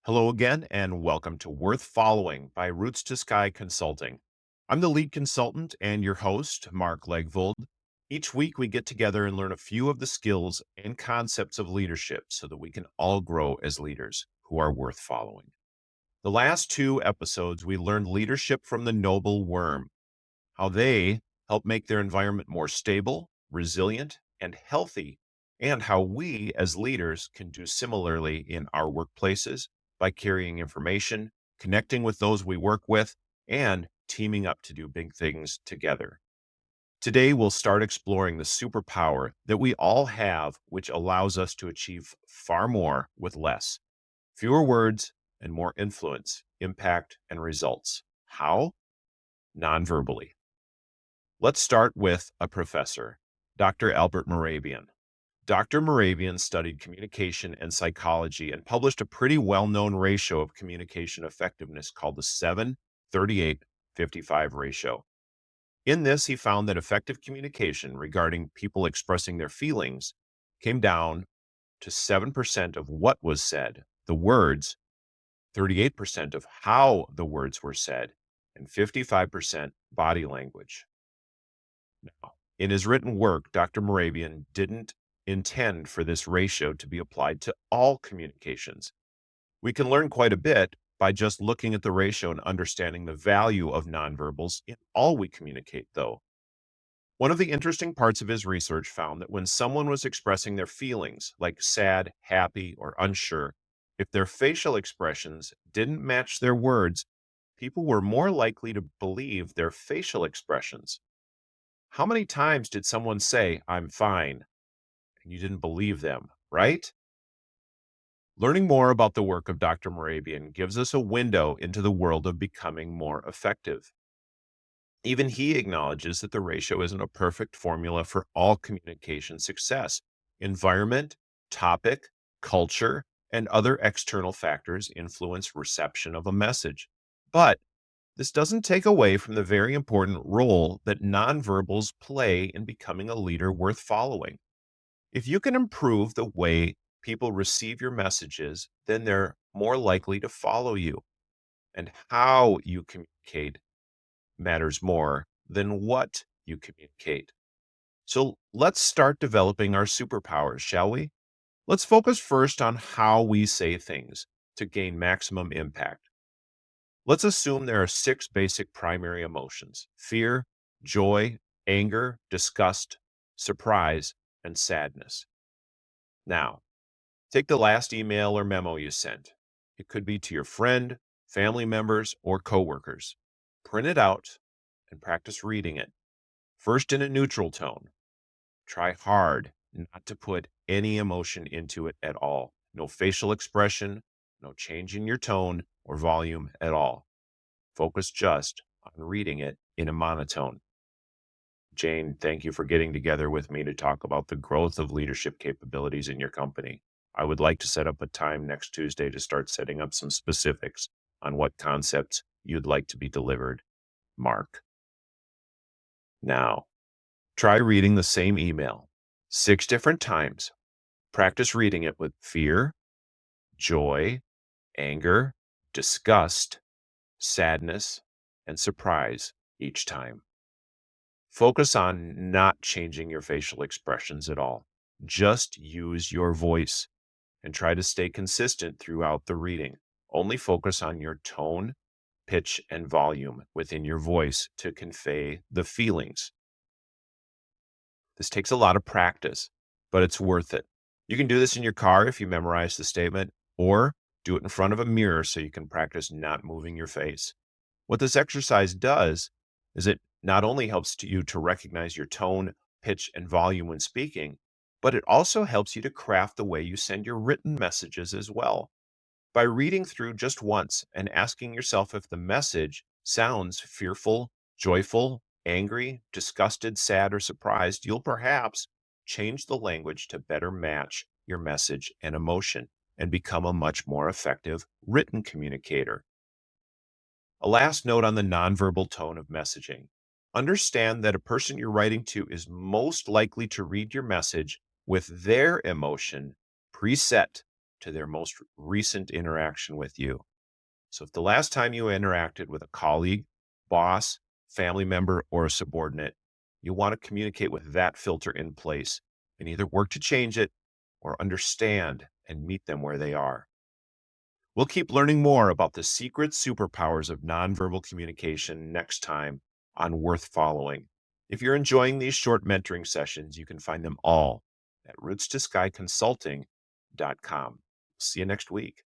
Hello again, and welcome to Worth Following by Roots to Sky Consulting. I'm the lead consultant and your host, Mark Legvold. Each week, we get together and learn a few of the skills and concepts of leadership so that we can all grow as leaders who are worth following. The last two episodes, we learned leadership from the noble worm, how they help make their environment more stable, resilient, and healthy, and how we as leaders can do similarly in our workplaces by carrying information, connecting with those we work with, and teaming up to do big things together. Today, we'll start exploring the superpower that we all have, which allows us to achieve far more with less. Fewer words and more influence, impact, and results. How? Non-verbally. Let's start with a professor, Dr. Albert Moravian. Dr. Moravian studied communication and psychology and published a pretty well-known ratio of communication effectiveness called the 7:38:55 ratio. In this, he found that effective communication regarding people expressing their feelings came down to 7% of what was said, the words, 38% of how the words were said, and 55% body language. Now, in his written work, Dr. Moravian didn't intend for this ratio to be applied to all communications. We can learn quite a bit by just looking at the ratio and understanding the value of nonverbals in all we communicate, though. One of the interesting parts of his research found that when someone was expressing their feelings, like sad, happy, or unsure, if their facial expressions didn't match their words, people were more likely to believe their facial expressions. How many times did someone say, "I'm fine," and you didn't believe them, right? Learning more about the work of Dr. Moravian gives us a window into the world of becoming more effective. Even he acknowledges that the ratio isn't a perfect formula for all communication success. Environment, topic, culture, and other external factors influence reception of a message. But this doesn't take away from the very important role that nonverbals play in becoming a leader worth following. If you can improve the way people receive your messages, then they're more likely to follow you. And how you communicate matters more than what you communicate. So let's start developing our superpowers, shall we? Let's focus first on how we say things to gain maximum impact. Let's assume there are six basic primary emotions: fear, joy, anger, disgust, surprise, and sadness. Now, take the last email or memo you sent. It could be to your friend, family members, or coworkers. Print it out and practice reading it. First in a neutral tone. Try hard not to put any emotion into it at all. No facial expression, no change in your tone or volume at all. Focus just on reading it in a monotone. Jane, thank you for getting together with me to talk about the growth of leadership capabilities in your company. I would like to set up a time next Tuesday to start setting up some specifics on what concepts you'd like to be delivered. Mark. Now, try reading the same email 6 different times. Practice reading it with fear, joy, anger, disgust, sadness, and surprise each time. Focus on not changing your facial expressions at all. Just use your voice and try to stay consistent throughout the reading. Only focus on your tone, pitch, and volume within your voice to convey the feelings. This takes a lot of practice, but it's worth it. You can do this in your car if you memorize the statement, or do it in front of a mirror so you can practice not moving your face. What this exercise does is it not only helps you to recognize your tone, pitch, and volume when speaking, but it also helps you to craft the way you send your written messages as well. By reading through just once and asking yourself if the message sounds fearful, joyful, angry, disgusted, sad, or surprised, you'll perhaps change the language to better match your message and emotion and become a much more effective written communicator. A last note on the nonverbal tone of messaging. Understand that a person you're writing to is most likely to read your message with their emotion preset to their most recent interaction with you. So if the last time you interacted with a colleague, boss, family member, or a subordinate, you want to communicate with that filter in place and either work to change it or understand and meet them where they are. We'll keep learning more about the secret superpowers of nonverbal communication next time on Worth Following. If you're enjoying these short mentoring sessions, you can find them all at rootstoskyconsulting.com. See you next week.